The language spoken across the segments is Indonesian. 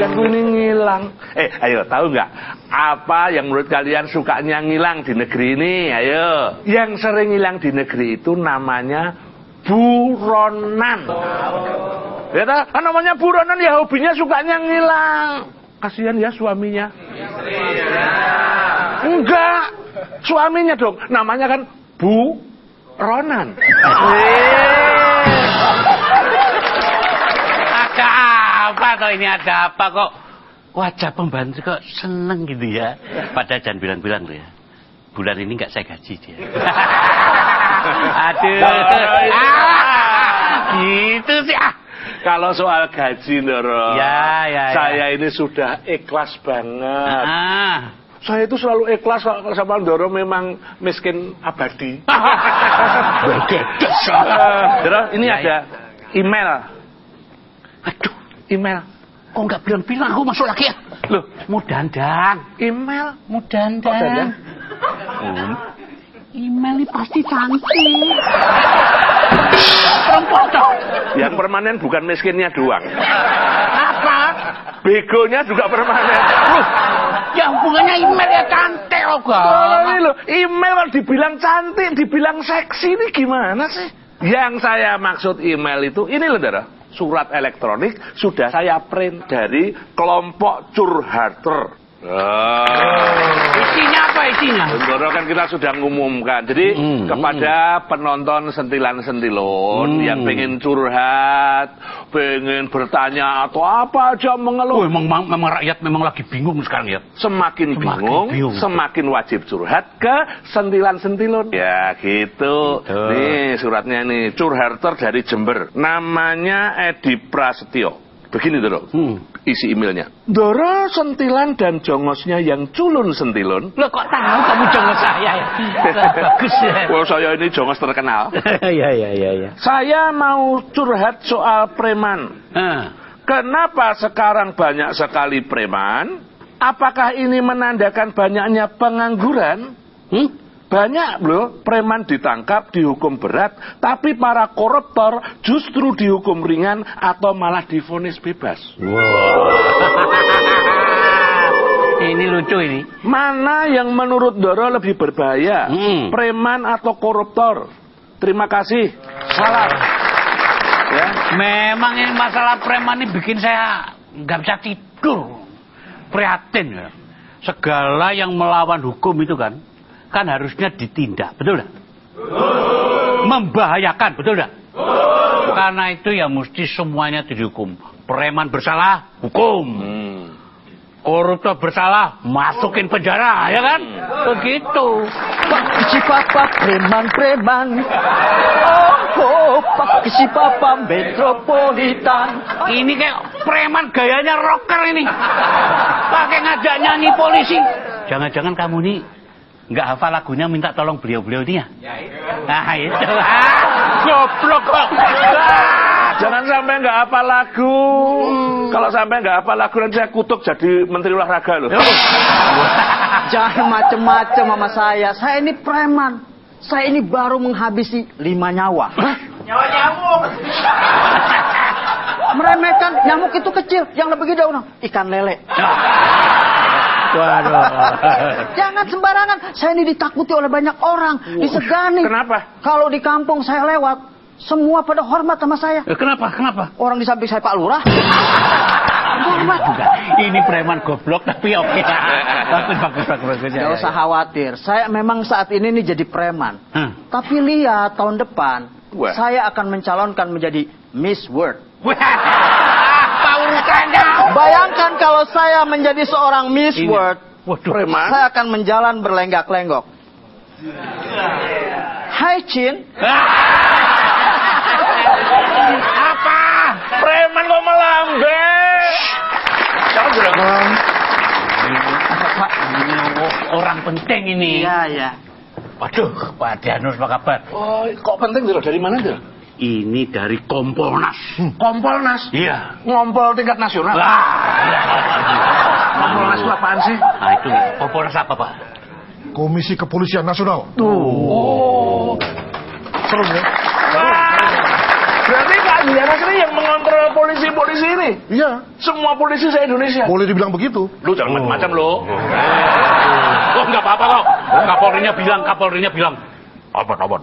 ikanku ini ngilang. Ayo, tahu nggak apa yang menurut kalian sukanya ngilang di negeri ini? Ayo. Yang sering ngilang di negeri itu namanya buronan. Ya toh? Kan namanya buronan ya hobinya sukanya ngilang. Kasihan ya suaminya. Enggak, suaminya dong. Namanya kan buronan. Ada apa toh ini, ada apa kok wajah pembantu kok seneng gitu ya? Padahal jangan bilang-bilang loh ya, bulan ini nggak saya gaji dia. Aduh, gitu sih. Kalau soal gaji, Ndoro, saya ini sudah ikhlas banget. Saya itu selalu ikhlas sama Ndoro, memang miskin abadi. Ndoro, ini ada email. Aduh, email. Kok nggak bilang-bilang aku masuk lagi ya? Loh, Mudandang. email. Mudandang. Email ini pasti cantik. Perempuan dong. Yang permanen bukan miskinnya doang. Apa? Begonya juga permanen. Loh, ya hubungannya email ya cantik loh, ini loh, email kalau dibilang cantik, dibilang seksi, ini gimana sih? Yang saya maksud email itu, ini loh, Dara. Surat elektronik sudah saya print dari kelompok curhater. Isinya apa isinya? Ndoro kan kita sudah ngumumkan. Jadi kepada penonton sentilan-sentilon yang pengen curhat, pengen bertanya atau apa aja mengeluh. Memang rakyat memang lagi bingung sekarang ya. Semakin bingung, semakin wajib curhat ke sentilan-sentilon. Ya gitu. Nih suratnya nih, curhater dari Jember. Namanya Edi Prasetyo. Begini Doro, isi emailnya. Doro sentilan dan jongosnya yang culun sentilun. Loh kok tahu kamu jongos saya ya? Bagus ya. Well, saya ini jongos terkenal. Iya. Saya mau curhat soal preman. Kenapa sekarang banyak sekali preman? Apakah ini menandakan banyaknya pengangguran? Banyak loh preman ditangkap, dihukum berat, tapi para koruptor justru dihukum ringan atau malah divonis bebas. Ini lucu ini. Mana yang menurut Doro lebih berbahaya? Preman atau koruptor? Terima kasih. Salam. Ya. Memang ini masalah preman ini bikin saya nggak bisa tidur. Prihatin ya. Segala yang melawan hukum itu kan harusnya ditindak, betul tidak? Membahayakan, betul tidak? Karena itu ya mesti semuanya dihukum. Preman bersalah, hukum. Koruptor bersalah, masukin penjara, ya kan? Begitu. Pak si papa preman. Oh, pak si papa metropolitan. Ini kayak preman gayanya rocker ini. Pakai ngajak nyanyi polisi. Jangan-jangan kamu nih nggak hafal lagunya, minta tolong beliau-beliau ini ya? Nah itu. Goblok kok. Jangan sampai nggak hafal lagu. Kalau sampai nggak hafal lagu nanti saya kutuk jadi menteri olahraga loh. Jangan macem-macem sama saya. Saya ini preman. Saya ini baru menghabisi 5 nyawa. Nyawa nyamuk. Meremehkan nyamuk itu kecil. Yang lebih gede ikan lele. Waduh. Jangan sembarangan. Saya ini ditakuti oleh banyak orang, disegani. Kenapa? Kalau di kampung saya lewat, semua pada hormat sama saya. Kenapa? Orang di samping saya Pak Lurah. Hormat juga. Ini preman goblok tapi oke. Bagus. Gak usah khawatir. Saya memang saat ini nih jadi preman. Tapi lihat tahun depan, saya akan mencalonkan menjadi Miss World. Bayangkan kalau saya menjadi seorang Miss World, saya akan menjalan berlenggak-lenggok. Hai Chin. Apa? Preman kok melambe? Orang penting ini. Iya. Waduh, Pak Dianus apa kabar? Oh, kok penting Doro? Dari mana Doro? Ini dari Kompolnas. Kompolnas? Iya. Ngompol tingkat nasional? Kompolnas itu apaan sih? Nah itu, Kompolnas apa Pak? Komisi Kepolisian Nasional. Seru ya? Berarti kalian Kira-kira yang mengontrol polisi-polisi ini? Iya. Semua polisi se-Indonesia? Boleh dibilang begitu. Lu jangan macam-macam lo. Oh, nggak apa-apa kok. Kapolrinya bilang.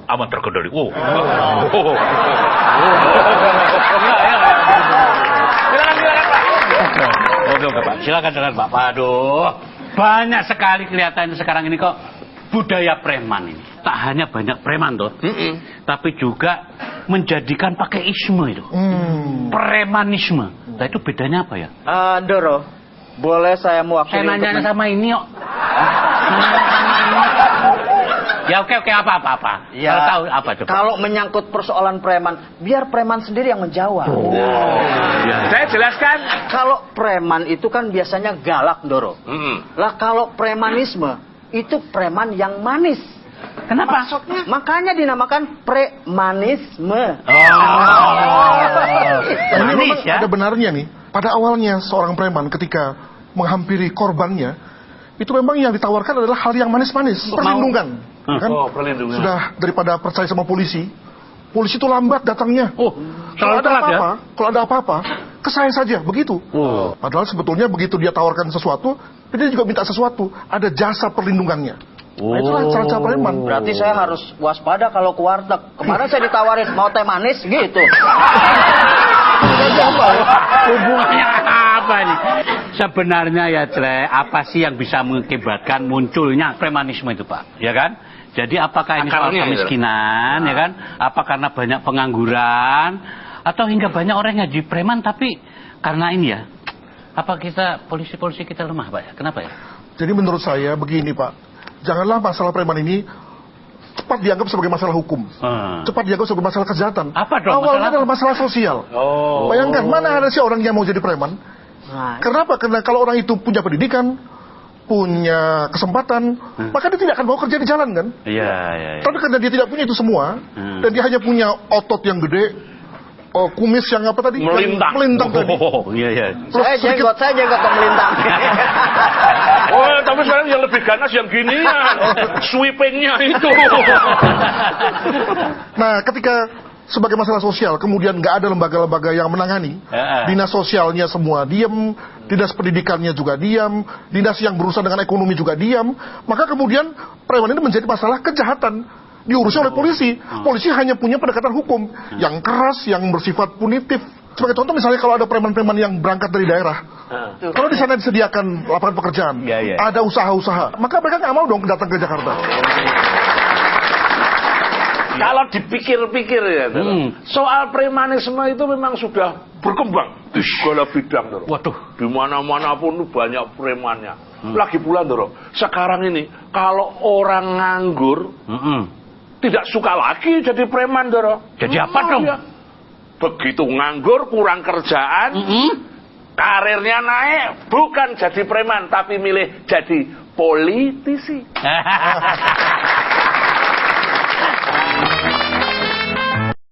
Aman terkendali. Silakan Pak. Aduh, banyak sekali kelihatan sekarang ini kok budaya preman ini. Tak hanya banyak preman tuh, tapi juga menjadikan pakai isme itu. Premanisme. Nah itu bedanya apa ya? Doro, boleh saya mewakili? Saya nanya sama ini kok. Ya oke apa. Ya, kalau tahu apa coba? Kalau menyangkut persoalan preman, biar preman sendiri yang menjawab. Ya. Saya jelaskan. Kalau preman itu kan biasanya galak, Doro. Lah kalau premanisme itu preman yang manis. Kenapa? Maksudnya? Makanya dinamakan premanisme. Ini memang ada benarnya nih. Pada awalnya seorang preman ketika menghampiri korbannya, itu memang yang ditawarkan adalah hal yang manis-manis, perlindungan. Kan? Perlindungan. Sudah daripada percaya sama polisi itu lambat datangnya. Kalau ada apa-apa, ke saya saja, begitu. Padahal sebetulnya begitu dia tawarkan sesuatu, dia juga minta sesuatu, ada jasa perlindungannya. Nah, itulah cara-cara preman. Berarti saya harus waspada kalau ke warteg. Kemarin saya ditawarin mau teh manis gitu. Hubungannya apa nih? Sebenarnya ya apa sih yang bisa mengakibatkan munculnya premanisme itu Pak? Ya kan? Jadi apakah ini soal kemiskinan, ya kan? Apa karena banyak pengangguran, atau hingga banyak orang yang jadi preman tapi karena ini ya? Apa kita polisi-polisi kita lemah Pak ya? Kenapa ya? Jadi menurut saya begini Pak, janganlah masalah preman ini cepat dianggap sebagai masalah hukum, cepat dianggap sebagai masalah kejahatan. Apa dong? Awalnya adalah masalah sosial. Bayangkan mana ada sih orang yang mau jadi preman? Kenapa? Karena kalau orang itu punya pendidikan, punya kesempatan, maka dia tidak akan mau kerja di jalan kan? Iya. Tapi karena dia tidak punya itu semua, dan dia hanya punya otot yang gede, kumis yang apa tadi? Melintang tadi. Iya. Saya jenggot yang melintang. Tapi sekarang yang lebih ganas yang gini ya, sweepingnya itu. Nah, ketika sebagai masalah sosial, kemudian nggak ada lembaga-lembaga yang menangani, dinas sosialnya semua diam, dinas pendidikannya juga diam, dinas yang berurusan dengan ekonomi juga diam, maka kemudian preman ini menjadi masalah kejahatan, diurusi oleh polisi. Polisi hanya punya pendekatan hukum yang keras, yang bersifat punitif. Sebagai contoh misalnya kalau ada preman-preman yang berangkat dari daerah, kalau di sana disediakan lapangan pekerjaan, ada usaha-usaha, maka mereka nggak mau dong datang ke Jakarta. Kalau dipikir-pikir ya, soal premanisme itu memang sudah berkembang di segala bidang, Doro. Waduh, di mana-mana pun banyak premannya. Lagi pula, Doro, sekarang ini kalau orang nganggur, tidak suka lagi jadi preman, Doro. Jadi apa dong? Ya. Begitu nganggur, kurang kerjaan, karirnya naik, bukan jadi preman, tapi milih jadi politisi.